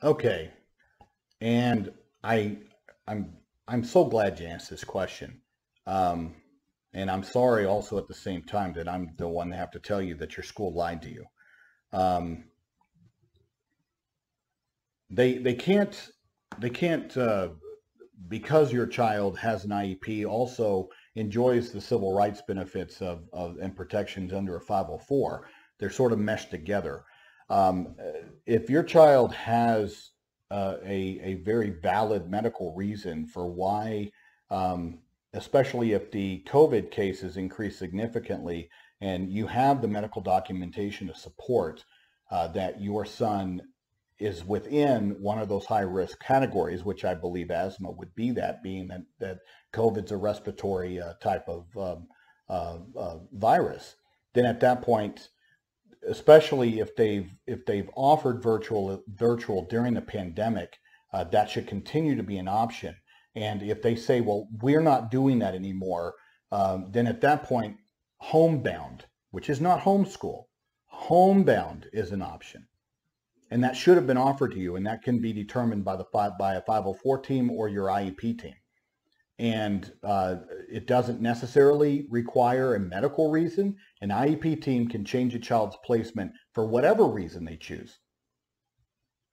Okay, and I'm I'm so glad you asked this question. Um, and I'm sorry also at the same time that I'm the one to have to tell you that your school lied to you. Um, they can't because your child has an IEP also enjoys the civil rights benefits of and protections under a 504. They're sort of meshed together. Um, if your child has a very valid medical reason for why, um, especially if the COVID cases increase significantly, and you have the medical documentation to support that your son is within one of those high risk categories, which I believe asthma would be, that being that COVID's a respiratory type of virus, then at that point, especially if they've offered virtual during the pandemic, that should continue to be an option. And if they say, well, we're not doing that anymore, then at that point, homebound, which is not homeschool, homebound is an option. And that should have been offered to you, and that can be determined by a 504 team or your IEP team. And it doesn't necessarily require a medical reason. An IEP team can change a child's placement for whatever reason they choose.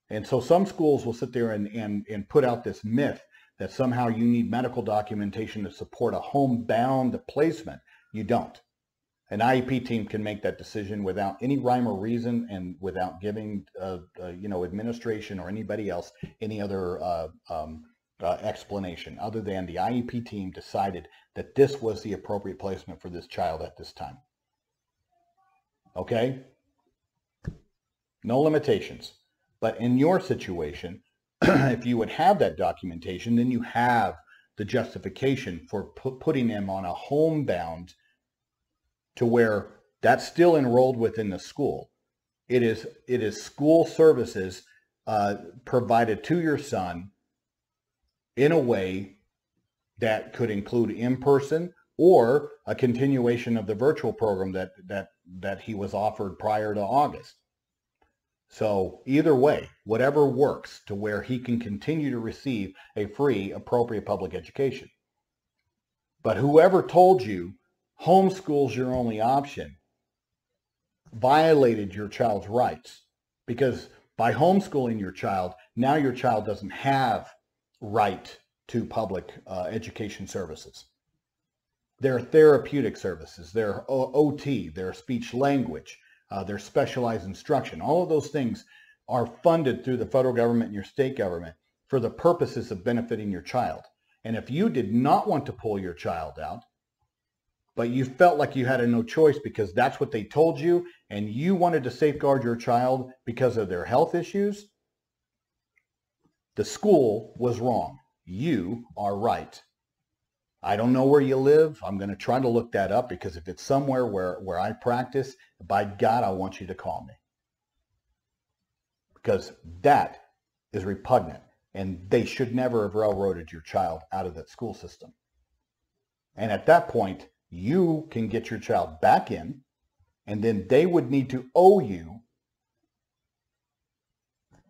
And so some schools will sit there and put out this myth that somehow you need medical documentation to support a homebound placement. You don't. An IEP team can make that decision without any rhyme or reason and without giving, administration or anybody else any other explanation other than the IEP team decided that this was the appropriate placement for this child at this time. Okay? No limitations. But in your situation, if you would have that documentation, then you have the justification for putting them on a homebound to where that's still enrolled within the school. It is school services provided to your son in a way that could include in-person or a continuation of the virtual program that he was offered prior to August. So either way, whatever works to where he can continue to receive a free, appropriate public education. But whoever told you homeschool's your only option violated your child's rights, because by homeschooling your child, now your child doesn't have right to public education services. There are therapeutic services, there are OT, there are speech language, there's specialized instruction. All of those things are funded through the federal government and your state government for the purposes of benefiting your child. And if you did not want to pull your child out, but you felt like you had no choice because that's what they told you, and you wanted to safeguard your child because of their health issues, the school was wrong. You are right. I don't know where you live. I'm going to try to look that up, because if it's somewhere where I practice, by God, I want you to call me. Because that is repugnant, and they should never have railroaded your child out of that school system. And at that point, you can get your child back in, and then they would need to owe you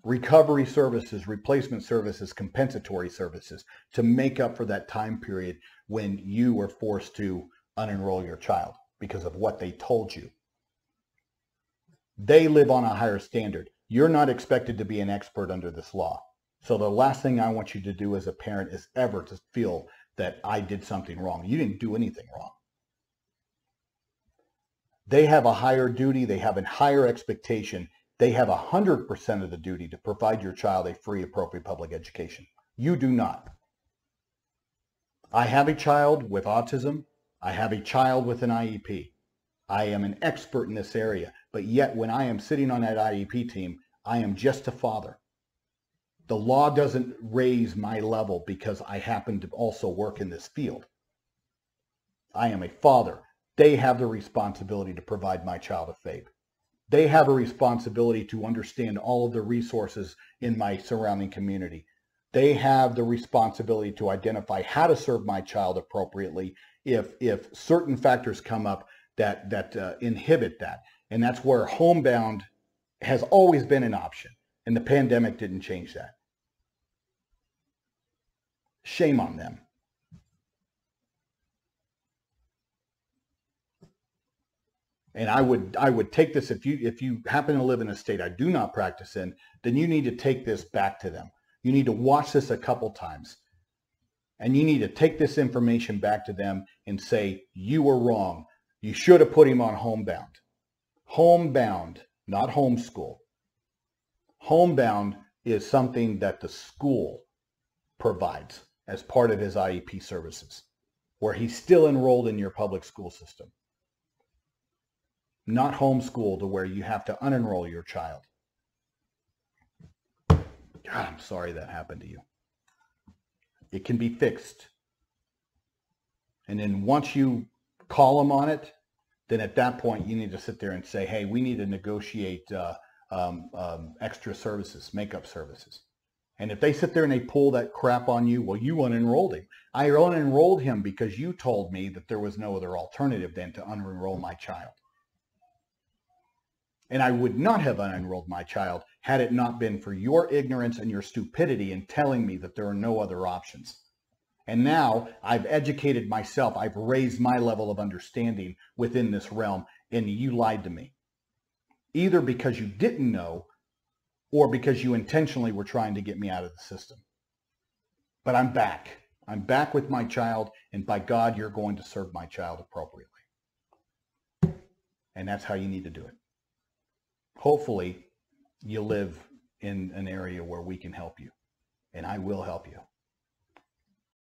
recovery services, replacement services, compensatory services to make up for that time period when you were forced to unenroll your child because of what they told you. They live on a higher standard. You're not expected to be an expert under this law. So the last thing I want you to do as a parent is ever to feel that I did something wrong. You didn't do anything wrong. They have a higher duty. They have a higher expectation. They have 100% of the duty to provide your child a free, appropriate public education. You do not. I have a child with autism. I have a child with an IEP. I am an expert in this area, but yet when I am sitting on that IEP team, I am just a father. The law doesn't raise my level because I happen to also work in this field. I am a father. They have the responsibility to provide my child a FAPE. They have a responsibility to understand all of the resources in my surrounding community. They have the responsibility to identify how to serve my child appropriately if certain factors come up that inhibit that. And that's where homebound has always been an option. And the pandemic didn't change that. Shame on them. And I would take this, if you happen to live in a state I do not practice in, then you need to take this back to them. You need to watch this a couple times. And you need to take this information back to them and say, you were wrong. You should have put him on homebound. Homebound, not homeschool. Homebound is something that the school provides as part of his IEP services, where he's still enrolled in your public school system. Not homeschool to where you have to unenroll your child. God, I'm sorry that happened to you. It can be fixed. And then once you call them on it, then at that point you need to sit there and say, hey, we need to negotiate extra services, makeup services. And if they sit there and they pull that crap on you, well, you unenrolled him. I unenrolled him because you told me that there was no other alternative than to unenroll my child. And I would not have unenrolled my child had it not been for your ignorance and your stupidity in telling me that there are no other options. And now I've educated myself. I've raised my level of understanding within this realm, and you lied to me. Either because you didn't know or because you intentionally were trying to get me out of the system. But I'm back. I'm back with my child, and by God, you're going to serve my child appropriately. And that's how you need to do it. Hopefully, you live in an area where we can help you, and I will help you.